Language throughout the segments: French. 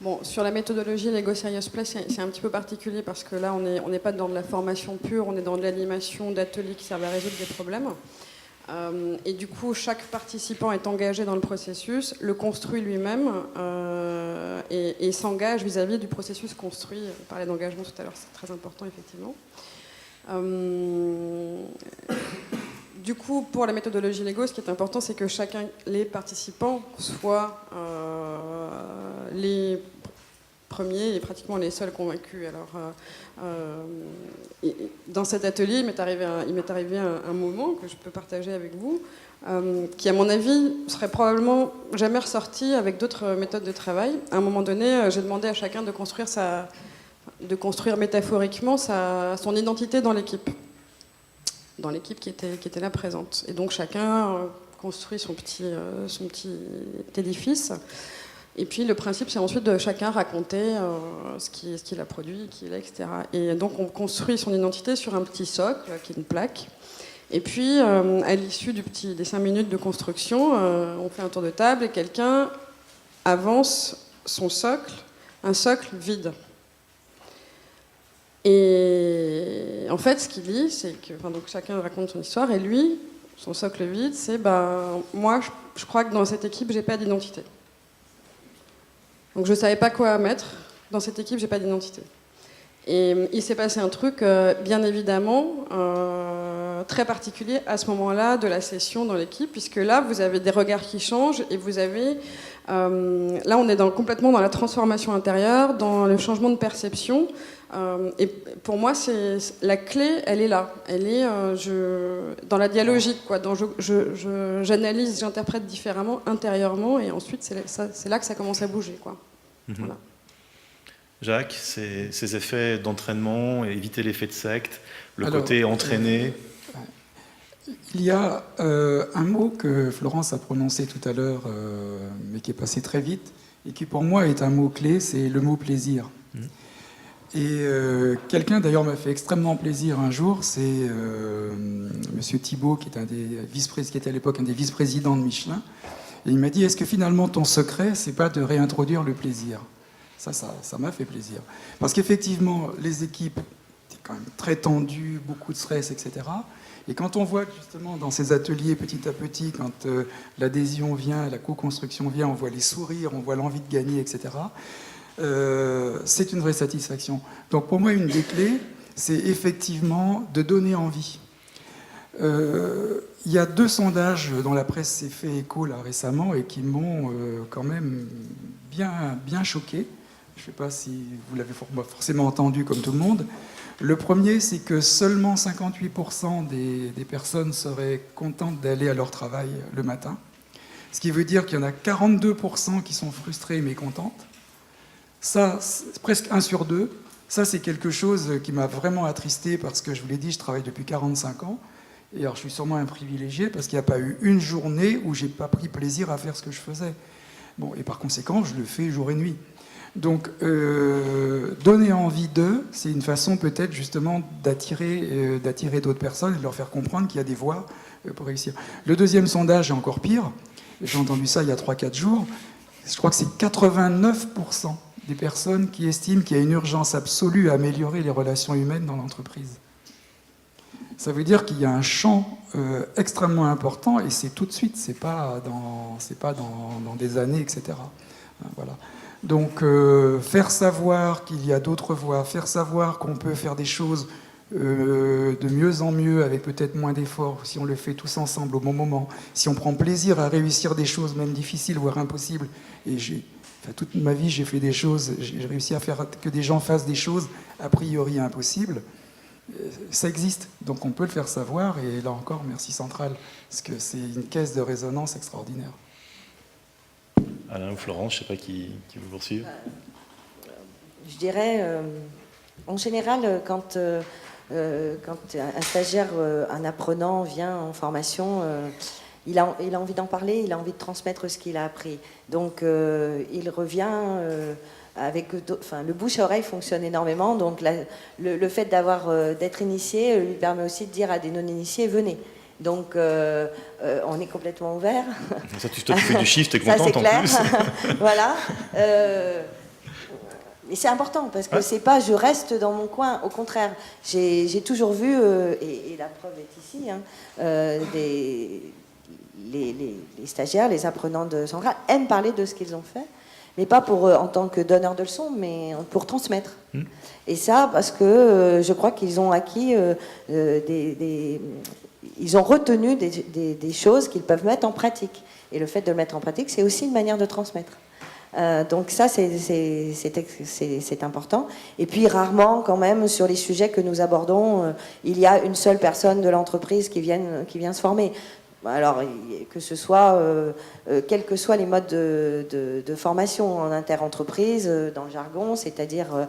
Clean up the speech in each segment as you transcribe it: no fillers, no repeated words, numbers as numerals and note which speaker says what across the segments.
Speaker 1: Bon, sur la méthodologie Lego Serious Play, c'est un petit peu particulier parce que là, on n'est pas dans de la formation pure, on est dans de l'animation, d'ateliers qui servent à résoudre des problèmes. Et du coup, chaque participant est engagé dans le processus, le construit lui-même et s'engage vis-à-vis du processus construit. On parlait d'engagement tout à l'heure, c'est très important, effectivement. Du coup, pour la méthodologie Lego, ce qui est important, c'est que chacun, les participants, soient les premiers et pratiquement les seuls convaincus. Alors, dans cet atelier, il m'est arrivé un moment que je peux partager avec vous, qui, à mon avis, serait probablement jamais ressorti avec d'autres méthodes de travail. À un moment donné, j'ai demandé à chacun de construire métaphoriquement son identité dans l'équipe qui était là présente. Et donc chacun construit son petit édifice. Et puis le principe, c'est ensuite de chacun raconter ce qu'il a produit, qui il est, etc. Et donc on construit son identité sur un petit socle, qui est une plaque. Et puis, à l'issue des 5 minutes de construction, on fait un tour de table et quelqu'un avance son socle, un socle vide. Et en fait, ce qu'il dit, c'est que donc chacun raconte son histoire, et lui, son socle vide, c'est moi, je crois que dans cette équipe, j'ai pas d'identité. Donc je savais pas quoi mettre. Dans cette équipe, j'ai pas d'identité. Et il s'est passé un truc, bien évidemment, très particulier à ce moment-là de la session dans l'équipe, puisque là, vous avez des regards qui changent et vous avez... là, on est complètement dans la transformation intérieure, dans le changement de perception. Et pour moi, la clé, elle est là. Elle est dans la dialogique, quoi. J'analyse, j'interprète différemment intérieurement, et ensuite, c'est là que ça commence à bouger, quoi. Voilà.
Speaker 2: Jacques, ces effets d'entraînement, éviter l'effet de secte, côté entraîné.
Speaker 3: Il y a un mot que Florence a prononcé tout à l'heure, mais qui est passé très vite, et qui pour moi est un mot clé, c'est le mot plaisir. Et quelqu'un d'ailleurs m'a fait extrêmement plaisir un jour, c'est Monsieur Thibault, qui était à l'époque un des vice-présidents de Michelin, et il m'a dit: est-ce que finalement ton secret, c'est pas de réintroduire le plaisir? Ça m'a fait plaisir. Parce qu'effectivement, les équipes étaient quand même très tendues, beaucoup de stress, etc. Et quand on voit que justement dans ces ateliers, petit à petit, quand l'adhésion vient, la co-construction vient, on voit les sourires, on voit l'envie de gagner, etc., c'est une vraie satisfaction. Donc pour moi, une des clés, c'est effectivement de donner envie. Il y a 2 sondages dont la presse s'est fait écho là, récemment et qui m'ont quand même bien choqué. Je ne sais pas si vous l'avez forcément entendu comme tout le monde. Le premier, c'est que seulement 58% des personnes seraient contentes d'aller à leur travail le matin. Ce qui veut dire qu'il y en a 42% qui sont frustrées et mécontentes. Ça, c'est presque 1 sur 2. Ça, c'est quelque chose qui m'a vraiment attristé parce que, je vous l'ai dit, je travaille depuis 45 ans. Et alors, je suis sûrement un privilégié parce qu'il n'y a pas eu une journée où je n'ai pas pris plaisir à faire ce que je faisais. Bon, et par conséquent, je le fais jour et nuit. Donc, donner envie d'eux, c'est une façon peut-être justement d'attirer d'autres personnes et de leur faire comprendre qu'il y a des voies pour réussir. Le deuxième sondage est encore pire. J'ai entendu ça il y a 3-4 jours. Je crois que c'est 89% des personnes qui estiment qu'il y a une urgence absolue à améliorer les relations humaines dans l'entreprise. Ça veut dire qu'il y a un champ extrêmement important et c'est tout de suite, c'est pas dans des années, etc. Voilà. Donc, faire savoir qu'il y a d'autres voies, faire savoir qu'on peut faire des choses de mieux en mieux avec peut-être moins d'efforts, si on le fait tous ensemble au bon moment, si on prend plaisir à réussir des choses, même difficiles, voire impossibles. Et toute ma vie, j'ai fait des choses, j'ai réussi à faire que des gens fassent des choses a priori impossibles. Ça existe, donc on peut le faire savoir, et là encore, merci Centrale, parce que c'est une caisse de résonance extraordinaire.
Speaker 2: Alain ou Florence, je ne sais pas qui vous poursuit.
Speaker 4: Je dirais, en général, quand un stagiaire, un apprenant vient en formation, il a envie d'en parler, il a envie de transmettre ce qu'il a appris. Donc il revient le bouche-à-oreille fonctionne énormément. Donc le fait d'être initié lui permet aussi de dire à des non-initiés: venez. Donc on est complètement ouvert.
Speaker 2: Ça, toi, tu fais du chiffre, t'es contente en plus.
Speaker 4: Voilà. Mais c'est important, parce que c'est pas je reste dans mon coin. Au contraire, j'ai toujours vu, et la preuve est ici, hein, les stagiaires, les apprenants de Centrale aiment parler de ce qu'ils ont fait, mais pas pour en tant que donneurs de leçons, mais pour transmettre. Et ça, parce que je crois qu'ils ont acquis ils ont retenu des choses qu'ils peuvent mettre en pratique. Et le fait de le mettre en pratique, c'est aussi une manière de transmettre. Donc ça, c'est important. Et puis rarement, quand même, sur les sujets que nous abordons, il y a une seule personne de l'entreprise qui vient se former. Alors, que ce soit, quels que soient les modes de formation en inter-entreprise, dans le jargon, c'est-à-dire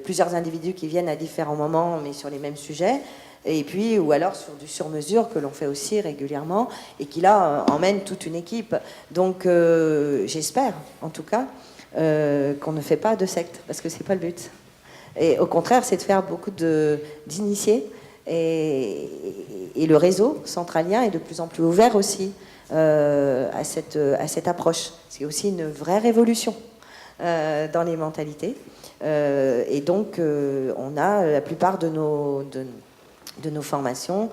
Speaker 4: plusieurs individus qui viennent à différents moments, mais sur les mêmes sujets, et puis, ou alors sur du sur-mesure que l'on fait aussi régulièrement, et qui là emmène toute une équipe. Donc, j'espère, en tout cas, qu'on ne fait pas de secte, parce que c'est pas le but. Et au contraire, c'est de faire beaucoup d'initiés. Et le réseau centralien est de plus en plus ouvert aussi à cette approche. C'est aussi une vraie révolution dans les mentalités. Et donc, on a la plupart de nos formations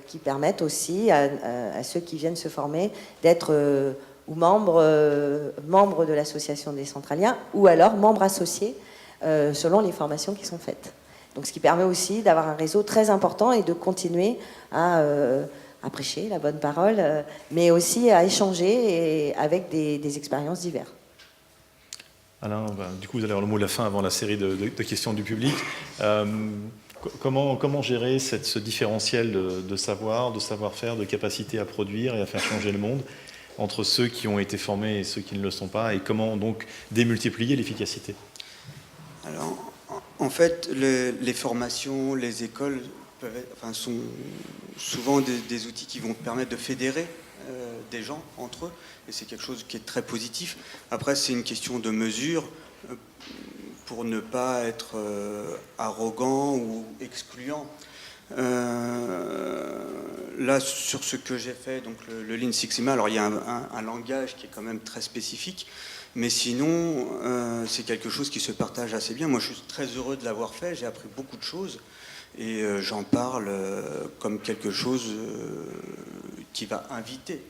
Speaker 4: qui permettent aussi à ceux qui viennent se former d'être ou membres de l'association des centraliens, ou alors membres associés selon les formations qui sont faites. Donc, ce qui permet aussi d'avoir un réseau très important et de continuer à prêcher la bonne parole, mais aussi à échanger avec des expériences diverses.
Speaker 2: Alain, du coup, vous allez avoir le mot de la fin avant la série de questions du public. Comment gérer ce différentiel de savoir, de savoir-faire, de capacité à produire et à faire changer le monde entre ceux qui ont été formés et ceux qui ne le sont pas, et comment donc démultiplier l'efficacité?
Speaker 5: Alors, en fait, les formations, les écoles sont souvent des outils qui vont permettre de fédérer des gens entre eux, et c'est quelque chose qui est très positif. Après, c'est une question de mesure pour ne pas être arrogant ou excluant. Là, sur ce que j'ai fait, donc le Lean Six Sigma, alors il y a un langage qui est quand même très spécifique, mais sinon, c'est quelque chose qui se partage assez bien. Moi, je suis très heureux de l'avoir fait, j'ai appris beaucoup de choses, et j'en parle comme quelque chose qui va inviter.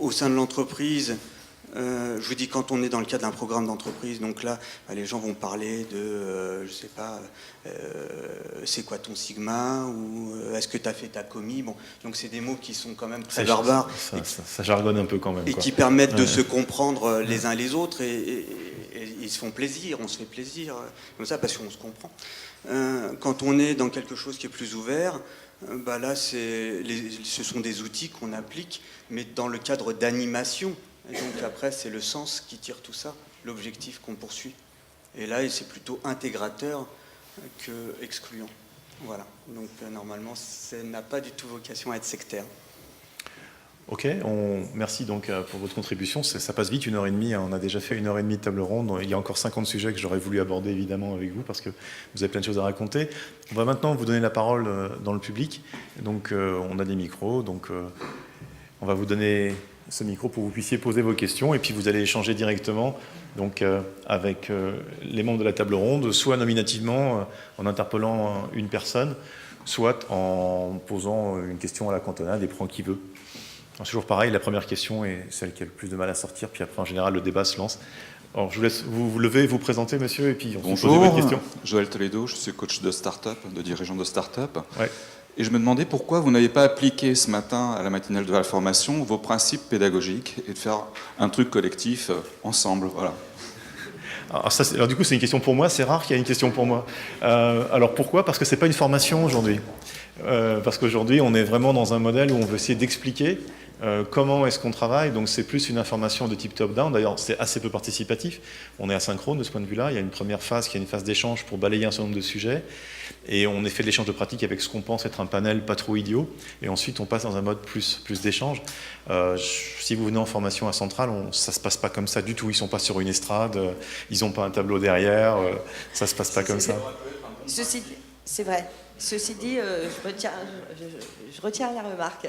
Speaker 5: Au sein de l'entreprise, je vous dis, quand on est dans le cadre d'un programme d'entreprise, donc là, les gens vont parler de, je sais pas, c'est quoi ton sigma, ou est-ce que tu as fait ta commis, bon, donc c'est des mots qui sont quand même très barbares.
Speaker 2: Ça jargonne un peu quand même.
Speaker 5: Et qui permettent de se comprendre les uns les autres, et ils se font plaisir, on se fait plaisir, comme ça, parce qu'on se comprend. Quand on est dans quelque chose qui est plus ouvert, là, ce sont des outils qu'on applique, mais dans le cadre d'animation. Et donc après, c'est le sens qui tire tout ça, l'objectif qu'on poursuit. Et là, c'est plutôt intégrateur que excluant. Voilà. Donc normalement, ça n'a pas du tout vocation à être sectaire.
Speaker 2: Ok, merci donc pour votre contribution. Ça passe vite, 1h30. On a déjà fait 1h30 de table ronde. Il y a encore 50 sujets que j'aurais voulu aborder évidemment avec vous parce que vous avez plein de choses à raconter. On va maintenant vous donner la parole dans le public. Donc on a des micros. Donc on va vous donner ce micro pour que vous puissiez poser vos questions et puis vous allez échanger directement donc, avec les membres de la table ronde, soit nominativement en interpellant une personne, soit en posant une question à la cantonade et prend qui veut. C'est toujours pareil, la première question est celle qui a le plus de mal à sortir, puis après en général le débat se lance. Alors je vous laisse vous lever et vous présenter, monsieur, et puis on
Speaker 6: Bonjour,
Speaker 2: pose votre question.
Speaker 6: Joël Toledo, je suis coach de start-up, de dirigeant de start-up.
Speaker 2: Ouais.
Speaker 6: Et je me demandais pourquoi vous n'avez pas appliqué ce matin à la matinale de la formation vos principes pédagogiques et de faire un truc collectif ensemble. Voilà.
Speaker 2: Alors du coup c'est une question pour moi, c'est rare qu'il y ait une question pour moi. Alors pourquoi? Parce que c'est pas une formation aujourd'hui. Parce qu'aujourd'hui on est vraiment dans un modèle où on veut essayer d'expliquer comment est-ce qu'on travaille, donc c'est plus une information de type top-down, d'ailleurs c'est assez peu participatif, on est asynchrone de ce point de vue-là, il y a une première phase qui est une phase d'échange pour balayer un certain nombre de sujets, et on fait de l'échange de pratiques avec ce qu'on pense être un panel pas trop idiot, et ensuite on passe dans un mode plus d'échange. Si vous venez en formation à Centrale, ça se passe pas comme ça du tout, ils sont pas sur une estrade, ils n'ont pas un tableau derrière, ça se passe pas comme ça.
Speaker 4: C'est vrai. Ceci dit, je retiens la remarque.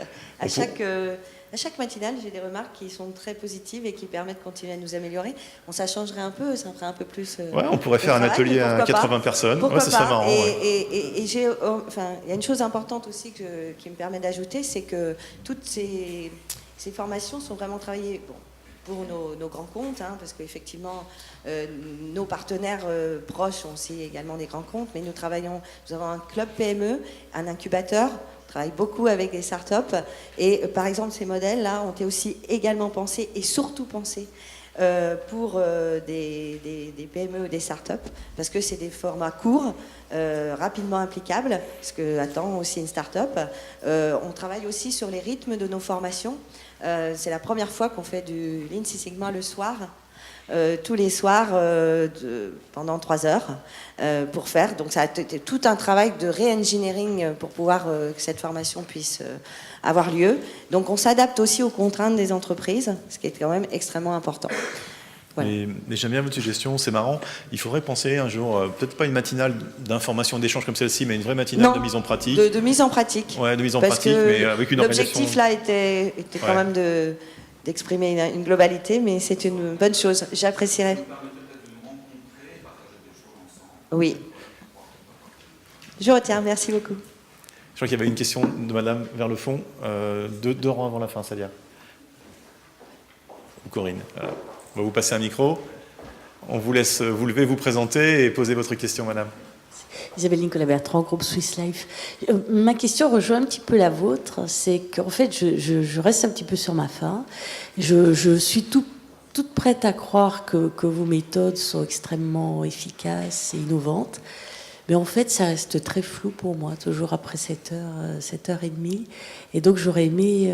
Speaker 4: À chaque matinale, j'ai des remarques qui sont très positives et qui permettent de continuer à nous améliorer. Bon, ça changerait un peu, ça ferait un peu plus.
Speaker 2: Ouais, on pourrait faire un
Speaker 4: travail,
Speaker 2: atelier à
Speaker 4: pourquoi
Speaker 2: 80
Speaker 4: pas.
Speaker 2: personnes.
Speaker 4: Pourquoi
Speaker 2: Ouais, ce serait
Speaker 4: pas.
Speaker 2: marrant. Ouais.
Speaker 4: Et enfin, il y a une chose importante aussi qui me permet d'ajouter, c'est que toutes ces formations sont vraiment travaillées pour nos grands comptes, hein, parce qu'effectivement, nos partenaires proches ont aussi également des grands comptes, mais nous avons un club PME, un incubateur. On travaille beaucoup avec des startups et par exemple ces modèles-là ont été aussi également pensés et surtout pensés pour des PME ou des startups parce que c'est des formats courts, rapidement applicables, ce que attend aussi une startup. On travaille aussi sur les rythmes de nos formations. C'est la première fois qu'on fait du Lean Six Sigma le soir. Tous les soirs pendant 3 heures pour faire. Donc ça a été tout un travail de re-engineering pour pouvoir que cette formation puisse avoir lieu. Donc on s'adapte aussi aux contraintes des entreprises, ce qui est quand même extrêmement important. Voilà.
Speaker 2: Mais j'aime bien votre suggestion, c'est marrant. Il faudrait penser un jour, peut-être pas une matinale d'information, d'échange comme celle-ci, mais une vraie matinale de mise en pratique.
Speaker 4: De mise en pratique.
Speaker 2: Ouais, de mise en
Speaker 4: Parce
Speaker 2: pratique,
Speaker 4: que
Speaker 2: mais avec une organisation.
Speaker 4: l'objectif là était quand même d'exprimer une globalité, mais c'est une bonne chose. J'apprécierais. Oui. Je retiens, merci beaucoup.
Speaker 2: Je crois qu'il y avait une question de madame vers le fond, deux rangs avant la fin, Salia. Ou Corinne. On va vous passer un micro. On vous laisse vous lever, vous présenter et poser votre question, madame.
Speaker 7: Isabelle Nicolas Bertrand, groupe Swiss Life. Ma question rejoint un petit peu la vôtre. C'est qu'en fait, je reste un petit peu sur ma faim. Je suis toute prête à croire que vos méthodes sont extrêmement efficaces et innovantes. Mais en fait, ça reste très flou pour moi, toujours après 7h30. Et donc, j'aurais aimé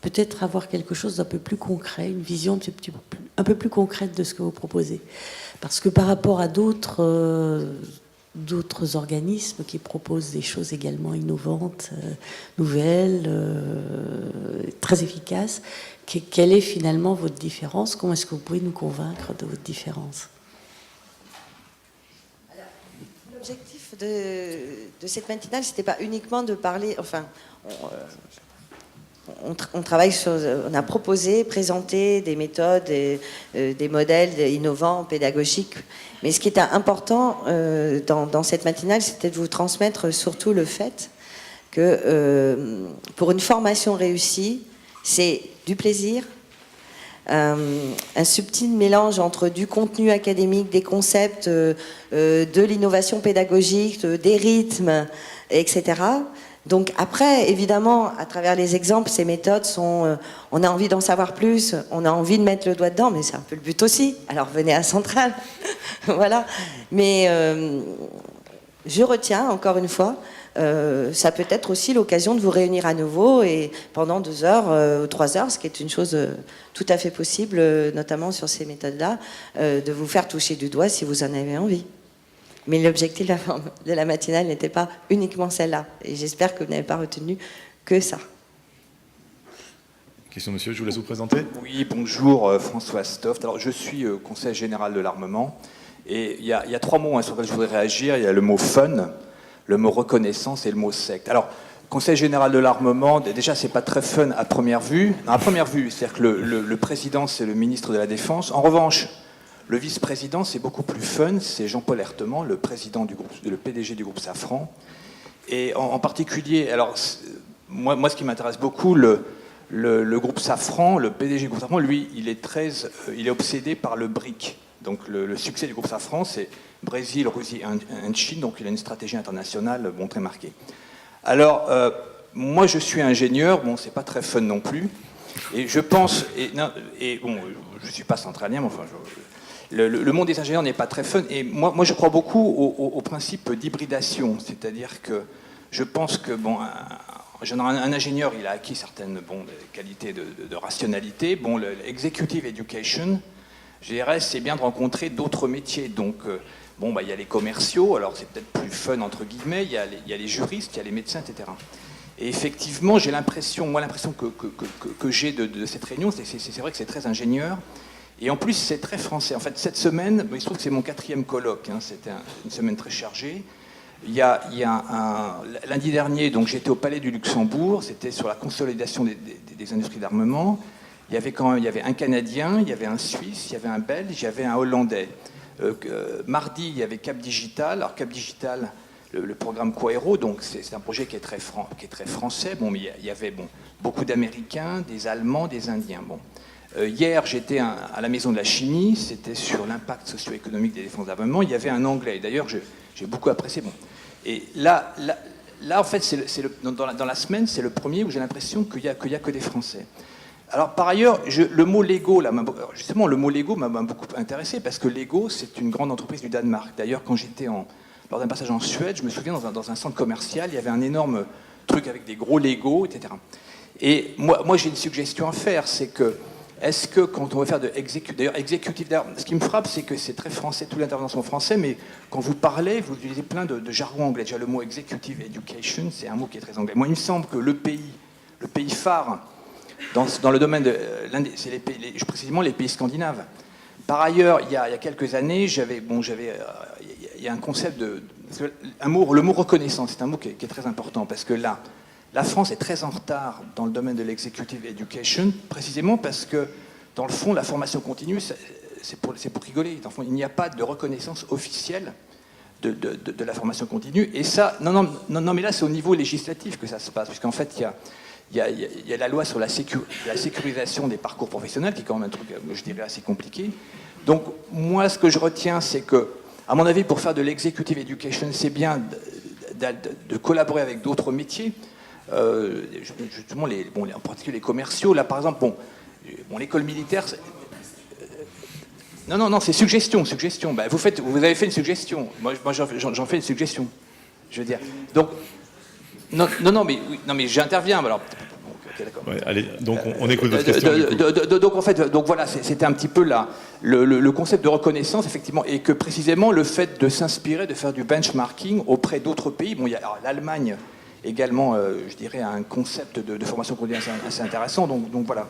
Speaker 7: peut-être avoir quelque chose d'un peu plus concret, une vision un peu plus concrète de ce que vous proposez. Parce que par rapport à d'autres organismes qui proposent des choses également innovantes, nouvelles, très efficaces, quelle est finalement votre différence? Comment est-ce que vous pouvez nous convaincre de votre différence?
Speaker 4: L'objectif de cette matinale, c'était pas uniquement de parler. Enfin, on travaille sur. On a proposé, présenté des méthodes, des modèles innovants, pédagogiques. Mais ce qui était important dans cette matinale, c'était de vous transmettre surtout le fait que pour une formation réussie, c'est du plaisir. Un subtil mélange entre du contenu académique, des concepts, de l'innovation pédagogique, des rythmes, etc. Donc après, évidemment, à travers les exemples, ces méthodes sont... on a envie d'en savoir plus, on a envie de mettre le doigt dedans, mais c'est un peu le but aussi. Alors venez à Centrale. Voilà. Mais je retiens, encore une fois, ça peut être aussi l'occasion de vous réunir à nouveau et pendant 2 heures ou 3 heures, ce qui est une chose tout à fait possible, notamment sur ces méthodes-là, de vous faire toucher du doigt si vous en avez envie. Mais l'objectif de la matinale n'était pas uniquement celle-là. Et j'espère que vous n'avez pas retenu que ça.
Speaker 2: Question, monsieur, je vous laisse vous présenter.
Speaker 8: Oui, bonjour, François Stoft. Alors, je suis conseiller général de l'armement. Et il y a 3 mots sur lesquels je voudrais réagir. Il y a le mot fun, le mot reconnaissance et le mot secte. Alors, conseil général de l'armement, déjà, c'est pas très fun à première vue. Non, à première vue, c'est-à-dire que le président, c'est le ministre de la Défense. En revanche, le vice-président, c'est beaucoup plus fun. C'est Jean-Paul Herteman, le président du groupe, le PDG du groupe Safran. Et en particulier, alors, moi, ce qui m'intéresse beaucoup, le groupe Safran, le PDG du groupe Safran, lui, il est obsédé par le BRIC. Donc, le succès du groupe Safran, c'est Brésil, Russie et Chine. Donc, il a une stratégie internationale très marquée. Alors, moi, je suis ingénieur. Bon, c'est pas très fun non plus. Et je pense... bon, je suis pas centralien, mais enfin... Le monde des ingénieurs n'est pas très fun. Et moi je crois beaucoup au principe d'hybridation. C'est-à-dire que je pense que, un ingénieur, il a acquis certaines qualités de rationalité. L'executive education, je dirais, c'est bien de rencontrer d'autres métiers. Donc, il y a les commerciaux, alors c'est peut-être plus fun, entre guillemets, il y a les juristes, il y a les médecins, etc. Et effectivement, j'ai l'impression que j'ai de cette réunion, c'est vrai que c'est très ingénieur. Et en plus, c'est très français. En fait, cette semaine, il se trouve que c'est mon 4e colloque. C'était une semaine très chargée. Lundi dernier, donc j'étais au Palais du Luxembourg, c'était sur la consolidation des industries d'armement. Il y avait un Canadien, il y avait un Suisse, il y avait un Belge, il y avait un Hollandais. Mardi, il y avait Cap Digital. Alors Cap Digital, le programme Quaero, donc c'est un projet qui est très français. Bon, mais il y avait beaucoup d'Américains, des Allemands, des Indiens. Bon. Hier, j'étais à la Maison de la Chimie, c'était sur l'impact socio-économique des défenses d'armement. Il y avait un Anglais. D'ailleurs, j'ai beaucoup apprécié. Bon. Et là, en fait, dans la semaine, c'est le premier où j'ai l'impression qu'il y a que des Français. Alors, par ailleurs, le mot Lego, là, justement, le mot Lego m'a beaucoup intéressé parce que Lego, c'est une grande entreprise du Danemark. D'ailleurs, quand j'étais lors d'un passage en Suède, je me souviens, dans un centre commercial, il y avait un énorme truc avec des gros Lego, etc. Et moi j'ai une suggestion à faire, c'est que, est-ce que quand on va faire de exécutif, ce qui me frappe, c'est que c'est très français, toute l'intervention français, mais quand vous parlez, vous utilisez plein de jargon anglais. Déjà, le mot executive education, c'est un mot qui est très anglais. Moi, il me semble que le pays phare dans le domaine c'est précisément les pays scandinaves. Par ailleurs, il y a quelques années, il y a un concept le mot reconnaissance, c'est un mot qui est très important, parce que là, la France est très en retard dans le domaine de l'executive education, précisément parce que, dans le fond, la formation continue, c'est pour rigoler. Dans le fond, il n'y a pas de reconnaissance officielle de la formation continue. Et ça, non, mais là, c'est au niveau législatif que ça se passe, puisqu'en fait, il y a la loi sur la sécurisation des parcours professionnels, qui est quand même un truc, je dirais, assez compliqué. Donc, moi, ce que je retiens, c'est que, à mon avis, pour faire de l'executive education, c'est bien de collaborer avec d'autres métiers, justement, en particulier les commerciaux. Là, par exemple, l'école militaire... Non, c'est suggestion. Ben, vous avez fait une suggestion. Moi j'en fais une suggestion. Je veux dire. Donc, non, mais j'interviens. Alors, okay, d'accord.
Speaker 2: Ouais, allez, donc on écoute votre question.
Speaker 8: Donc en fait, voilà, c'était un petit peu là le concept de reconnaissance, effectivement, et que précisément le fait de s'inspirer, de faire du benchmarking auprès d'autres pays. Bon, il y a l'Allemagne également, je dirais, a un concept de formation continue assez intéressant. Donc voilà.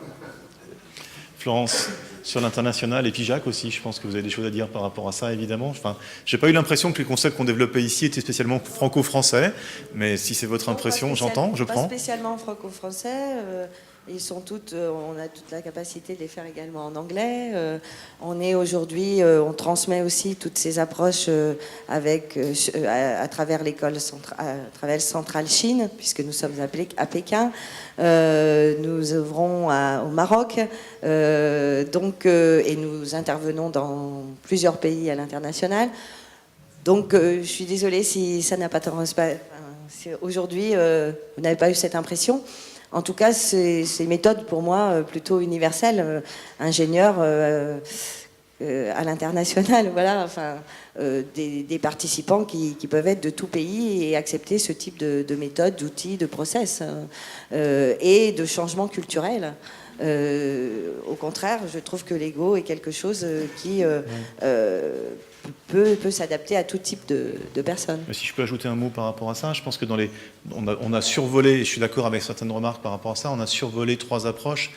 Speaker 2: Florence, sur l'international, et puis Jacques aussi, je pense que vous avez des choses à dire par rapport à ça, évidemment. Enfin, j'ai pas eu l'impression que les concepts qu'on développait ici étaient spécialement franco-français, mais si c'est votre impression, j'entends, je prends.
Speaker 4: Pas spécialement franco-français. Ils sont toutes, on a toute la capacité de les faire également en anglais. On est aujourd'hui, on transmet aussi toutes ces approches à travers l'école centrale Chine, puisque nous sommes à Pékin. Nous œuvrons au Maroc, et nous intervenons dans plusieurs pays à l'international. Donc, je suis désolée si ça n'a pas tendance. Aujourd'hui, vous n'avez pas eu cette impression. En tout cas, c'est une méthode pour moi plutôt universelle, ingénieur à l'international, voilà, enfin, des participants qui peuvent être de tout pays et accepter ce type de méthode, d'outils, de process et de changement culturel. Au contraire, je trouve que l'ego est quelque chose qui peut s'adapter à tout type de personnes.
Speaker 2: Mais si je peux ajouter un mot par rapport à ça, je pense que on a survolé, et je suis d'accord avec certaines remarques par rapport à ça, on a survolé 3 approches.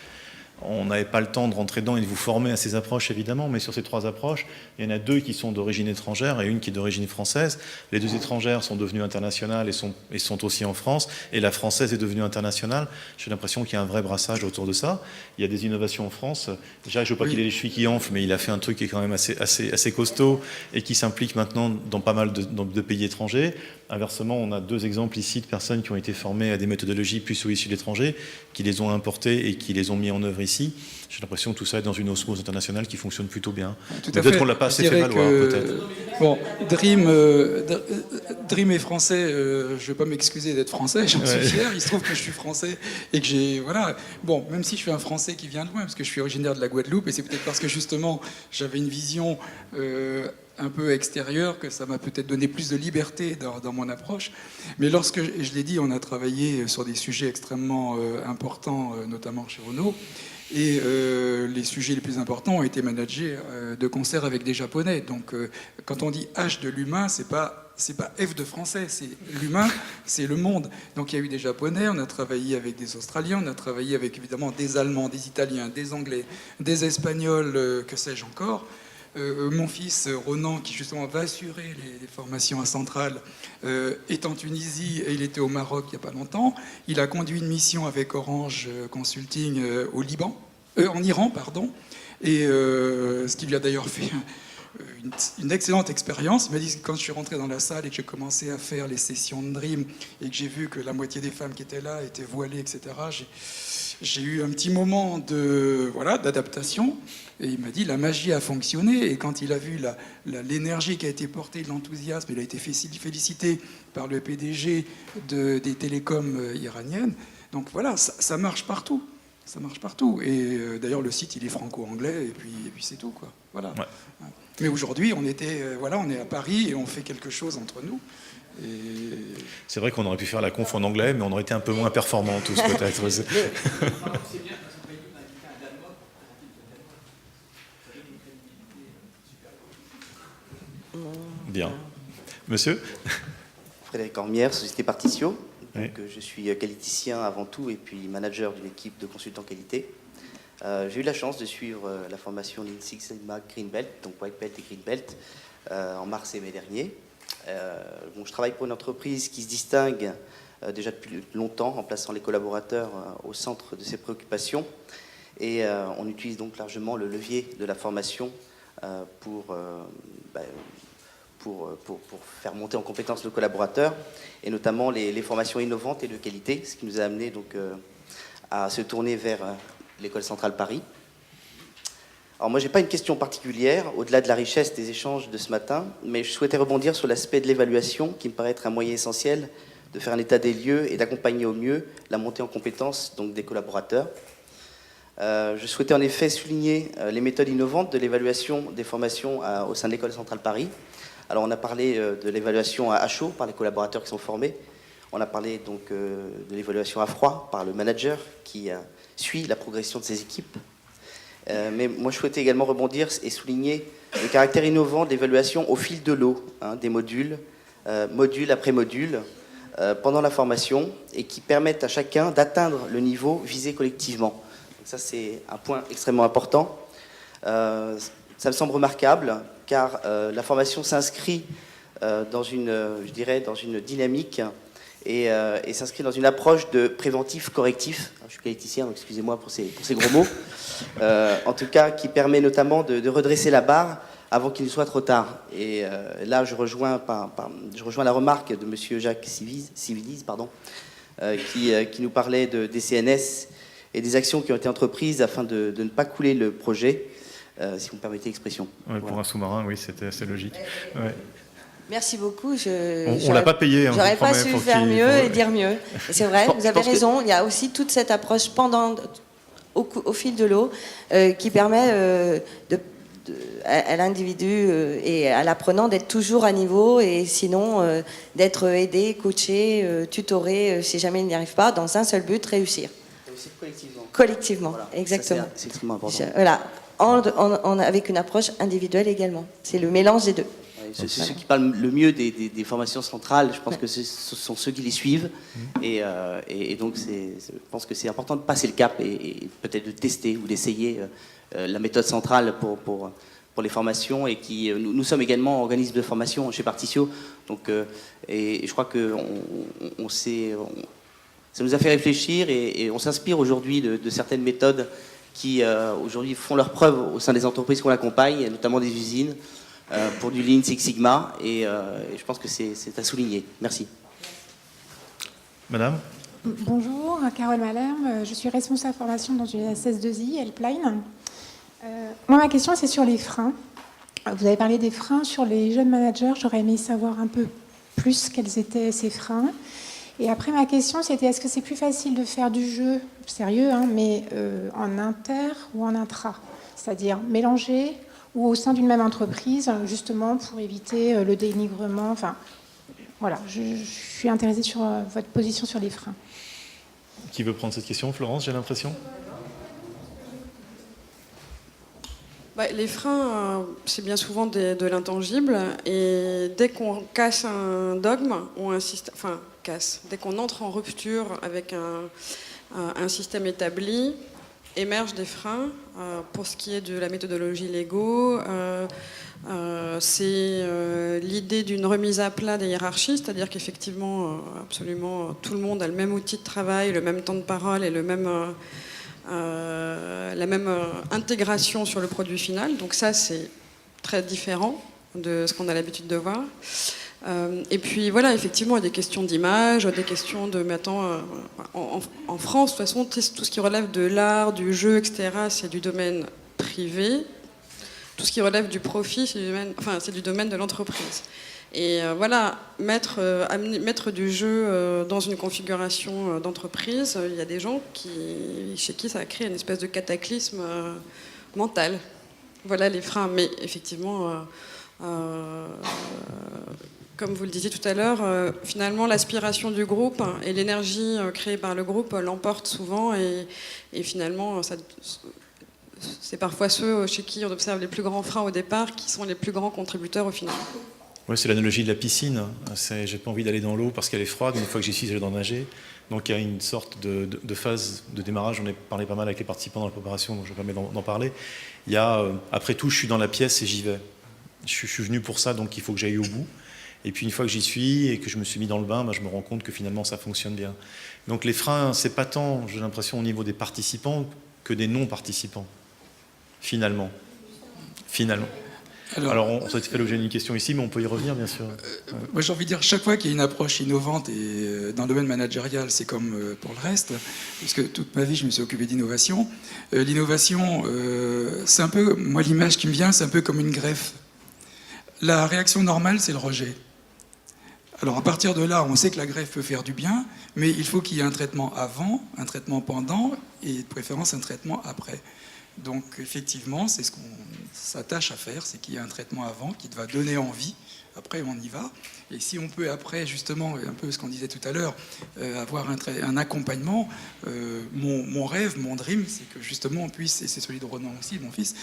Speaker 2: On n'avait pas le temps de rentrer dedans et de vous former à ces approches, évidemment, mais sur ces 3 approches, il y en a 2 qui sont d'origine étrangère et une qui est d'origine française. Les 2 étrangères sont devenues internationales et sont aussi en France, et la française est devenue internationale. J'ai l'impression qu'il y a un vrai brassage autour de ça. Il y a des innovations en France. Déjà, je ne veux pas qu'il ait les chevilles qui enflent, mais il a fait un truc qui est quand même assez costaud et qui s'implique maintenant dans pas mal de pays étrangers. Inversement, on a 2 exemples ici de personnes qui ont été formées à des méthodologies plus ou issues de l'étranger, qui les ont importées et qui les ont mis en œuvre ici. J'ai l'impression que tout ça est dans une osmose internationale qui fonctionne plutôt bien. Peut-être qu'on ne l'a pas assez fait valoir, peut-être.
Speaker 3: Bon, Dream est français, je ne vais pas m'excuser d'être français, j'en suis fier. Il se trouve que je suis français et que j'ai... Voilà. Bon, même si je suis un français qui vient de loin, parce que je suis originaire de la Guadeloupe, et c'est peut-être parce que justement j'avais une vision un peu extérieure que ça m'a peut-être donné plus de liberté dans mon approche. Mais lorsque, je l'ai dit, on a travaillé sur des sujets extrêmement importants, notamment chez Renault, et les sujets les plus importants ont été managés de concert avec des Japonais. Donc quand on dit H de l'humain, c'est pas F de français, c'est l'humain, c'est le monde. Donc il y a eu des Japonais, on a travaillé avec des Australiens, on a travaillé avec évidemment des Allemands, des Italiens, des Anglais, des Espagnols, que sais-je encore. Mon fils Ronan, qui justement va assurer les formations à Centrale, est en Tunisie et il était au Maroc il n'y a pas longtemps. Il a conduit une mission avec Orange Consulting au Liban, en Iran, pardon. Et ce qui lui a d'ailleurs fait une excellente expérience. Il m'a dit que quand je suis rentré dans la salle et que j'ai commencé à faire les sessions de Dream et que j'ai vu que la moitié des femmes qui étaient là étaient voilées, etc., j'ai eu un petit moment d'adaptation. Et il m'a dit la magie a fonctionné. Et quand il a vu l'énergie qui a été portée, l'enthousiasme, il a été félicité par le PDG des télécoms iraniennes. Donc voilà, ça marche partout. Ça marche partout. Et d'ailleurs, le site, il est franco-anglais, et puis c'est tout, quoi. Voilà. Ouais. Mais aujourd'hui, on est à Paris et on fait quelque chose entre nous. Et...
Speaker 2: C'est vrai qu'on aurait pu faire la conf en anglais, mais on aurait été un peu moins performants tous, peut-être. Bien. Monsieur ?
Speaker 9: Frédéric Ormière, Société Partitio.
Speaker 2: Oui.
Speaker 9: Donc, je suis qualiticien avant tout et puis manager d'une équipe de consultants qualité. J'ai eu la chance de suivre la formation Lean Six Sigma Green Belt, donc White Belt et Green Belt, en mars et mai dernier. Je travaille pour une entreprise qui se distingue déjà depuis longtemps en plaçant les collaborateurs au centre de ses préoccupations. Et on utilise donc largement le levier de la formation pour faire monter en compétence le collaborateur, et notamment les formations innovantes et de qualité, ce qui nous a amené donc à se tourner vers l'École Centrale Paris. Alors moi, j'ai pas une question particulière, au-delà de la richesse des échanges de ce matin, mais je souhaitais rebondir sur l'aspect de l'évaluation, qui me paraît être un moyen essentiel de faire un état des lieux et d'accompagner au mieux la montée en compétence donc, des collaborateurs. Je souhaitais en effet souligner les méthodes innovantes de l'évaluation des formations au sein de l'École Centrale Paris. Alors on a parlé de l'évaluation à chaud par les collaborateurs qui sont formés. On a parlé donc de l'évaluation à froid par le manager qui suit la progression de ses équipes. Mais moi je souhaitais également rebondir et souligner le caractère innovant de l'évaluation au fil de l'eau, des modules, module après module, pendant la formation, et qui permettent à chacun d'atteindre le niveau visé collectivement. Donc ça c'est un point extrêmement important. Ça me semble remarquable, car la formation s'inscrit dans une dynamique et s'inscrit dans une approche de préventif-correctif. Je suis qualiticien, donc excusez-moi pour ces gros mots. En tout cas, qui permet notamment de redresser la barre avant qu'il ne soit trop tard. Et là, je rejoins la remarque de M. Jacques Civilis, qui nous parlait des CNS et des actions qui ont été entreprises afin de ne pas couler le projet. Si vous me permettez l'expression.
Speaker 2: Ouais, voilà. Pour un sous-marin, oui, c'est assez logique. Ouais.
Speaker 4: Merci beaucoup.
Speaker 2: On ne l'a pas payé.
Speaker 4: J'aurais pas su faire mieux et dire mieux. Et c'est vrai, vous avez raison. Il y a aussi toute cette approche au fil de l'eau qui permet à l'individu et à l'apprenant d'être toujours à niveau et sinon d'être aidé, coaché, tutoré si jamais il n'y arrive pas, dans un seul but, réussir.
Speaker 9: Et aussi collectivement.
Speaker 4: Collectivement,
Speaker 9: voilà.
Speaker 4: exactement.
Speaker 9: C'est extrêmement important.
Speaker 4: Voilà. Avec une approche individuelle également. C'est le mélange des deux.
Speaker 9: C'est ceux qui parlent le mieux des formations centrales. Je pense que ce sont ceux qui les suivent. Et donc, je pense que c'est important de passer le cap et peut-être de tester ou d'essayer la méthode centrale pour les formations. Et nous sommes également organisme de formation chez Partitio. Donc, et je crois que ça nous a fait réfléchir et on s'inspire aujourd'hui de certaines méthodes qui aujourd'hui font leurs preuves au sein des entreprises qu'on accompagne, notamment des usines, pour du Lean Six Sigma, et je pense que c'est à souligner. Merci.
Speaker 2: Madame ?
Speaker 10: Bonjour, Carole Malherbe, je suis responsable formation dans une SS2I, Helpline. Moi, ma question, c'est sur les freins. Vous avez parlé des freins sur les jeunes managers, j'aurais aimé savoir un peu plus quels étaient ces freins. Et après, ma question, c'était est-ce que c'est plus facile de faire du jeu, sérieux, mais en inter ou en intra? C'est-à-dire mélanger ou au sein d'une même entreprise, justement pour éviter le dénigrement. Enfin, voilà, je suis intéressée sur votre position sur les freins.
Speaker 2: Qui veut prendre cette question? Florence, j'ai l'impression.
Speaker 1: Les freins, c'est bien souvent de l'intangible. Et dès qu'on casse un dogme ou un système... dès qu'on entre en rupture avec un système établi, émergent des freins. Pour ce qui est de la méthodologie Lego, c'est l'idée d'une remise à plat des hiérarchies, c'est-à-dire qu'effectivement, absolument tout le monde a le même outil de travail, le même temps de parole et la même intégration sur le produit final. Donc ça, c'est très différent de ce qu'on a l'habitude de voir. Et puis voilà, effectivement, il y a des questions d'image, des questions de... Mais attends, en France, de toute façon, tout ce qui relève de l'art, du jeu, etc., c'est du domaine privé. Tout ce qui relève du profit, c'est du domaine de l'entreprise. Et voilà, mettre du jeu dans une configuration d'entreprise, il y a des gens chez qui ça a créé une espèce de cataclysme mental. Voilà les freins. Mais effectivement... comme vous le disiez tout à l'heure, finalement l'aspiration du groupe et l'énergie créée par le groupe l'emportent souvent et finalement c'est parfois ceux chez qui on observe les plus grands freins au départ qui sont les plus grands contributeurs au final.
Speaker 2: Oui, c'est l'analogie de la piscine. J'ai pas envie d'aller dans l'eau parce qu'elle est froide, mais une fois que j'y suis, j'adore nager. Donc il y a une sorte de phase de démarrage. On a parlé pas mal avec les participants dans la préparation, donc je me permets d'en parler. Il y a, après tout, je suis dans la pièce et j'y vais. Je suis venu pour ça, donc il faut que j'aille au bout. Et puis une fois que j'y suis et que je me suis mis dans le bain, je me rends compte que finalement ça fonctionne bien. Donc les freins, c'est pas tant, j'ai l'impression, au niveau des participants que des non-participants, finalement. Alors ça fait l'objet d'une question ici, mais on peut y revenir, bien sûr.
Speaker 3: Moi, j'ai envie de dire, chaque fois qu'il y a une approche innovante, et dans le domaine managérial, c'est comme pour le reste, puisque toute ma vie, je me suis occupé d'innovation. L'innovation, c'est un peu, moi, l'image qui me vient, c'est un peu comme une greffe. La réaction normale, c'est le rejet. Alors, à partir de là, on sait que la greffe peut faire du bien, mais il faut qu'il y ait un traitement avant, un traitement pendant, et de préférence un traitement après. Donc effectivement, c'est ce qu'on s'attache à faire, c'est qu'il y a un traitement avant qui va donner envie, après on y va. Et si on peut après, justement, un peu ce qu'on disait tout à l'heure, avoir un accompagnement, mon rêve, mon dream, c'est que justement on puisse, et c'est celui de Ronan aussi, mon fils,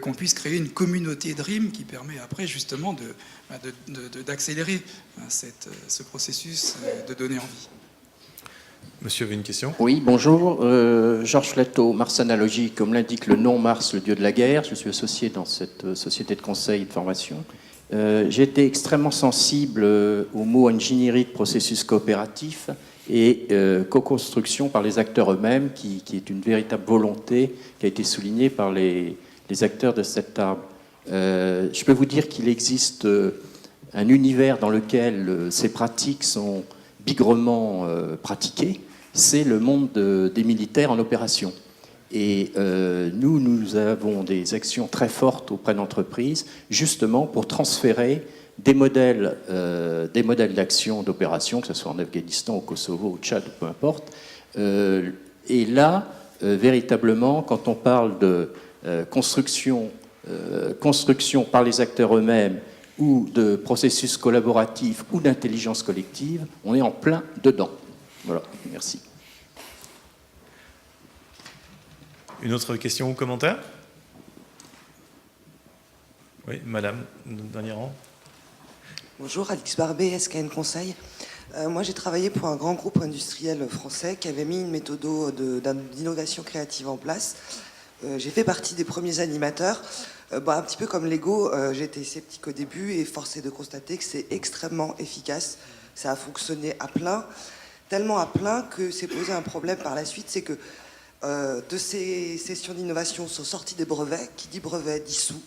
Speaker 3: qu'on puisse créer une communauté dream qui permet après justement d'accélérer ce processus de donner envie.
Speaker 2: Monsieur avait une question ?
Speaker 11: Oui, bonjour. Georges Flatteau, Mars Analogie, comme l'indique le nom Mars, le dieu de la guerre. Je suis associé dans cette société de conseil et de formation. J'ai été extrêmement sensible au mot ingénierie de processus coopératif et co-construction par les acteurs eux-mêmes, qui est une véritable volonté qui a été soulignée par les acteurs de cette table. Je peux vous dire qu'il existe un univers dans lequel ces pratiques sont bigrement pratiquées, c'est le monde des militaires en opération. Et nous avons des actions très fortes auprès d'entreprises, justement pour transférer des modèles d'action, d'opération, que ce soit en Afghanistan, au Kosovo, au Tchad, peu importe. Et là, véritablement, quand on parle de construction par les acteurs eux-mêmes, ou de processus collaboratif, ou d'intelligence collective, on est en plein dedans. Voilà, merci.
Speaker 2: Une autre question ou commentaire ? Oui, madame, dernier rang.
Speaker 12: Bonjour, Alix Barbet, SKN Conseil. Moi, j'ai travaillé pour un grand groupe industriel français qui avait mis une méthode d'innovation créative en place. J'ai fait partie des premiers animateurs. Un petit peu comme Lego, j'ai été sceptique au début et forcé de constater que c'est extrêmement efficace. Ça a fonctionné à plein, tellement à plein que c'est posé un problème par la suite, c'est que de ces sessions d'innovation sont sortis des brevets, qui dit brevet dit sous.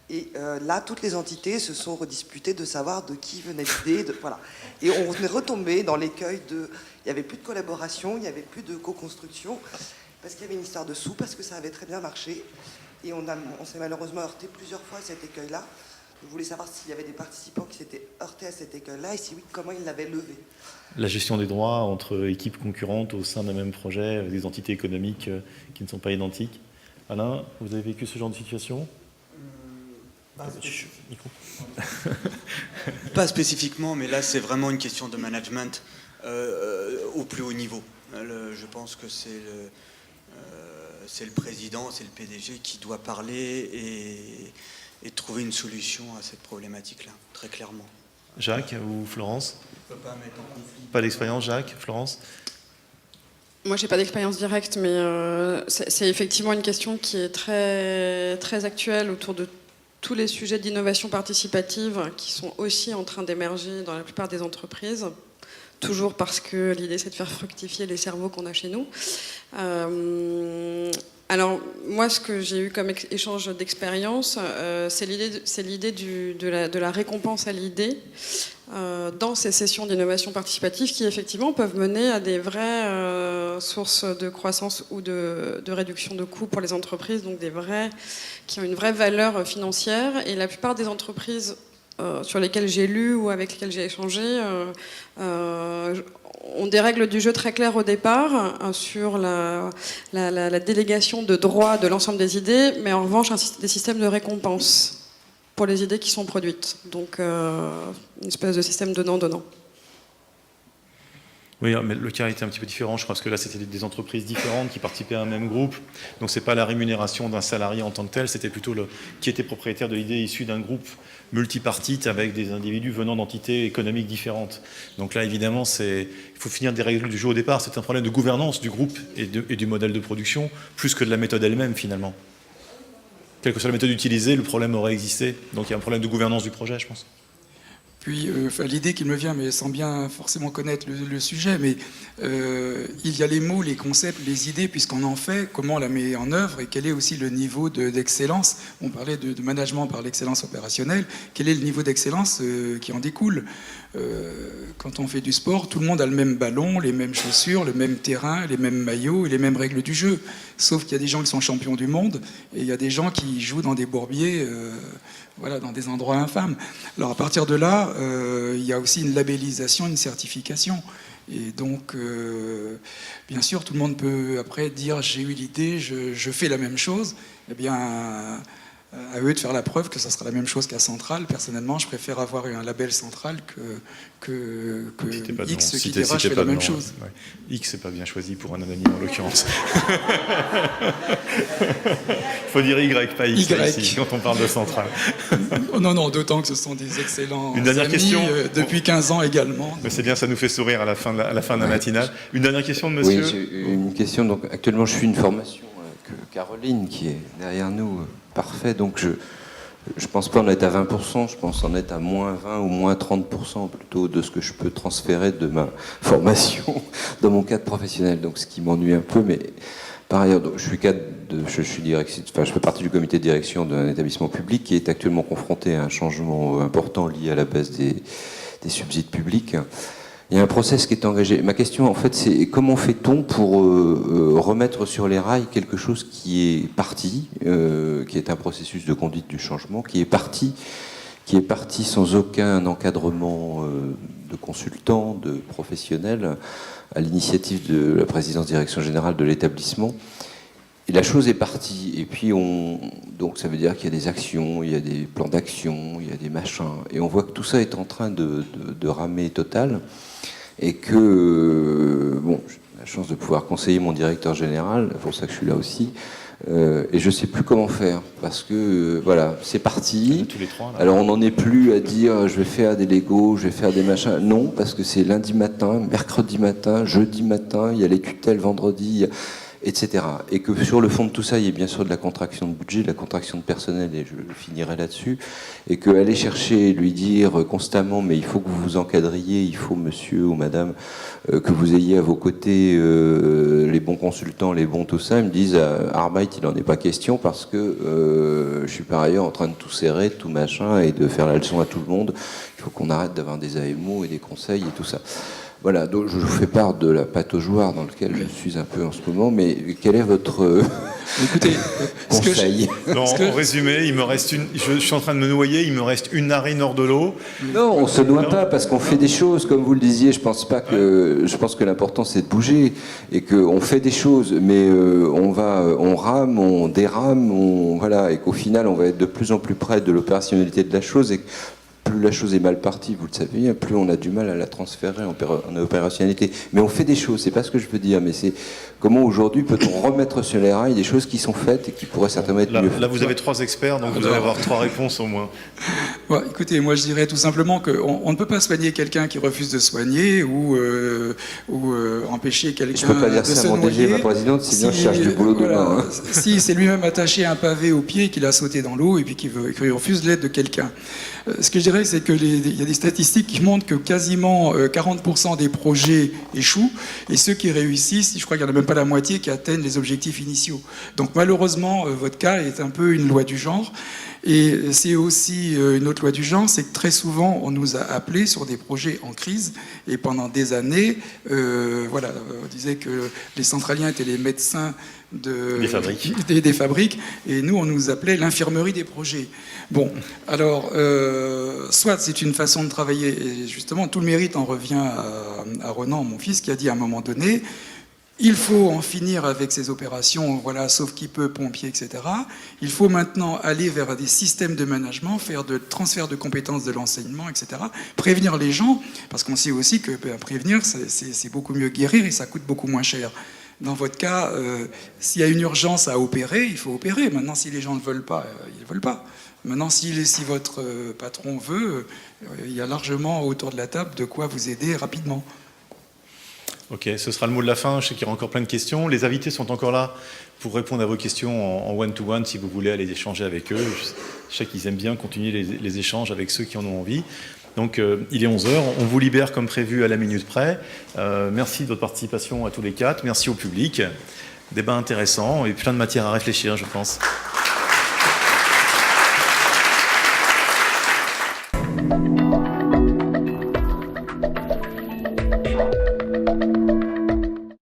Speaker 12: Et là, toutes les entités se sont redisputées de savoir de qui venait l'idée. Voilà. Et on est retombé dans l'écueil de... Il n'y avait plus de collaboration, il n'y avait plus de co-construction, parce qu'il y avait une histoire de sous, parce que ça avait très bien marché. Et on s'est malheureusement heurté plusieurs fois à cet écueil-là. Je voulais savoir s'il y avait des participants qui s'étaient heurtés à cet écueil-là, et si oui, comment ils l'avaient levé.
Speaker 2: La gestion des droits entre équipes concurrentes au sein d'un même projet, avec des entités économiques qui ne sont pas identiques. Alain, vous avez vécu ce genre de situation ?
Speaker 5: Pas spécifiquement, mais là c'est vraiment une question de management au plus haut niveau. Je pense que c'est le président, c'est le PDG qui doit parler et trouver une solution à cette problématique-là, très clairement.
Speaker 2: Jacques ou Florence ?
Speaker 5: Je ne peux pas mettre en conflit.
Speaker 2: Pas d'expérience, Jacques, Florence ?
Speaker 1: Moi, j'ai pas d'expérience directe, mais c'est effectivement une question qui est très, très actuelle autour de tous les sujets d'innovation participative qui sont aussi en train d'émerger dans la plupart des entreprises. Toujours parce que l'idée, c'est de faire fructifier les cerveaux qu'on a chez nous. Alors, moi, ce que j'ai eu comme échange d'expérience, c'est l'idée de la récompense à l'idée dans ces sessions d'innovation participative qui, effectivement, peuvent mener à des vraies sources de croissance ou de réduction de coûts pour les entreprises, donc qui ont une vraie valeur financière. Et la plupart des entreprises sur lesquelles j'ai lu ou avec lesquelles j'ai échangé ont des règles du jeu très claires au départ sur la délégation de droits de l'ensemble des idées, mais en revanche des systèmes de récompense pour les idées qui sont produites. Donc une espèce de système donnant-donnant.
Speaker 2: Oui, mais le cas était un petit peu différent, je crois, parce que là, c'était des entreprises différentes qui participaient à un même groupe. Donc, ce n'est pas la rémunération d'un salarié en tant que tel, c'était plutôt qui était propriétaire de l'idée issue d'un groupe multipartite avec des individus venant d'entités économiques différentes. Donc là, évidemment, il faut finir des règles du jeu au départ. C'est un problème de gouvernance du groupe et du modèle de production, plus que de la méthode elle-même, finalement. Quelle que soit la méthode utilisée, le problème aurait existé. Donc, il y a un problème de gouvernance du projet, je pense.
Speaker 3: Puis, l'idée qui me vient, mais sans bien forcément connaître le sujet, mais il y a les mots, les concepts, les idées, puisqu'on en fait, comment on la met en œuvre et quel est aussi le niveau d'excellence. On parlait de management par l'excellence opérationnelle. Quel est le niveau d'excellence qui en découle? Quand on fait du sport, tout le monde a le même ballon, les mêmes chaussures, le même terrain, les mêmes maillots et les mêmes règles du jeu. Sauf qu'il y a des gens qui sont champions du monde et il y a des gens qui jouent dans des bourbiers, voilà, dans des endroits infâmes. Alors à partir de là, il y a aussi une labellisation, une certification. Et donc, bien sûr, tout le monde peut après dire j'ai eu l'idée, je fais la même chose. Eh bien, à eux de faire la preuve que ça sera la même chose qu'à Centrale. Personnellement, je préfère avoir un label Centrale que X qui dira je fais la même chose.
Speaker 2: Ouais. X n'est pas bien choisi pour un anonyme en l'occurrence. Il faut dire Y, pas X ici, quand on parle de Centrale.
Speaker 3: Non, d'autant que ce sont des excellents
Speaker 2: Une dernière
Speaker 3: amis
Speaker 2: question
Speaker 3: depuis 15 ans également.
Speaker 2: Mais c'est bien, ça nous fait sourire à la fin de la matinale. Une dernière question de monsieur.
Speaker 13: Oui, j'ai une question. Donc, actuellement, je suis une formation que Caroline, qui est derrière nous, parfait. Donc, je pense pas en être à 20%, je pense en être à moins 20 ou moins 30% plutôt de ce que je peux transférer de ma formation dans mon cadre professionnel. Donc, ce qui m'ennuie un peu, mais par ailleurs, donc, je fais partie du comité de direction d'un établissement public qui est actuellement confronté à un changement important lié à la baisse des subsides publics. Il y a un process qui est engagé. Ma question, en fait, c'est comment fait-on pour remettre sur les rails quelque chose qui est parti, qui est un processus de conduite du changement, qui est parti sans aucun encadrement de consultants, de professionnels, à l'initiative de la présidence direction générale de l'établissement. Et la chose est partie. Et puis, donc ça veut dire qu'il y a des actions, il y a des plans d'action, il y a des machins. Et on voit que tout ça est en train de ramer total. Et que, bon, j'ai la chance de pouvoir conseiller mon directeur général, c'est pour ça que je suis là aussi, et je ne sais plus comment faire, parce que, voilà, c'est parti.
Speaker 2: Tous les trois, là.
Speaker 13: Alors on n'en est plus à dire, je vais faire des Legos, je vais faire des machins. Non, parce que c'est lundi matin, mercredi matin, jeudi matin, il y a les tutelles vendredi, etc. Et que sur le fond de tout ça, il y a bien sûr de la contraction de budget, de la contraction de personnel, et je finirai là-dessus, et qu'aller chercher, lui dire constamment, mais il faut que vous vous encadriez, il faut, monsieur ou madame, que vous ayez à vos côtés les bons consultants, les bons tout ça, ils me disent, Arbeit, il n'en est pas question, parce que je suis par ailleurs en train de tout serrer, tout machin, et de faire la leçon à tout le monde. Il faut qu'on arrête d'avoir des AMO et des conseils et tout ça. Voilà, donc je vous fais part de la pataugeoire dans laquelle je suis un peu en ce moment, mais quel est votre conseil?
Speaker 2: En résumé, il me reste je suis en train de me noyer, il me reste une narine hors de l'eau.
Speaker 13: Non, on ne se noie pas parce qu'on fait des choses, comme vous le disiez, je pense que l'important c'est de bouger et qu'on fait des choses, mais on rame, on dérame, voilà, et qu'au final on va être de plus en plus près de l'opérationnalité de la chose et plus la chose est mal partie, vous le savez, plus on a du mal à la transférer en opérationnalité. Mais on fait des choses, c'est pas ce que je veux dire, mais c'est comment aujourd'hui peut-on remettre sur les rails des choses qui sont faites et qui pourraient certainement être mieux faites.
Speaker 2: Là, vous avez 3 experts, donc vous allez avoir 3 réponses au moins.
Speaker 3: Ouais, écoutez, moi je dirais tout simplement qu'on ne peut pas soigner quelqu'un qui refuse de soigner ou empêcher quelqu'un de se
Speaker 13: Je peux pas dire ça à mon DG, ma présidente, sinon je cherche du boulot demain. Hein.
Speaker 3: Si c'est lui-même attaché à un pavé au pied, qu'il a sauté dans l'eau et puis qu'il refuse l'aide de quelqu'un. Ce que je dirais, c'est qu'il y a des statistiques qui montrent que quasiment 40% des projets échouent et ceux qui réussissent, je crois qu'il n'y en a même pas la moitié qui atteignent les objectifs initiaux. Donc malheureusement, votre cas est un peu une loi du genre. Et c'est aussi une autre loi du genre, c'est que très souvent, on nous a appelés sur des projets en crise. Et pendant des années, voilà, on disait que les centraliens étaient les médecins des fabriques. Et nous, on nous appelait l'infirmerie des projets. Bon, alors, soit c'est une façon de travailler. Et justement, tout le mérite en revient à Renan, mon fils, qui a dit à un moment donné... Il faut en finir avec ces opérations, voilà, sauf qui peut, pompiers, etc. Il faut maintenant aller vers des systèmes de management, faire de transfert de compétences de l'enseignement, etc. Prévenir les gens, parce qu'on sait aussi que prévenir, c'est beaucoup mieux guérir et ça coûte beaucoup moins cher. Dans votre cas, s'il y a une urgence à opérer, il faut opérer. Maintenant, si les gens ne veulent pas, ils ne veulent pas. Maintenant, si votre patron veut, il y a largement autour de la table de quoi vous aider rapidement.
Speaker 2: Ok, ce sera le mot de la fin. Je sais qu'il y aura encore plein de questions. Les invités sont encore là pour répondre à vos questions en one-to-one si vous voulez aller échanger avec eux. Je sais qu'ils aiment bien continuer les échanges avec ceux qui en ont envie. Donc il est 11h, on vous libère comme prévu à la minute près. Merci de votre participation à tous les quatre. Merci au public. Débat intéressant et plein de matière à réfléchir, je pense.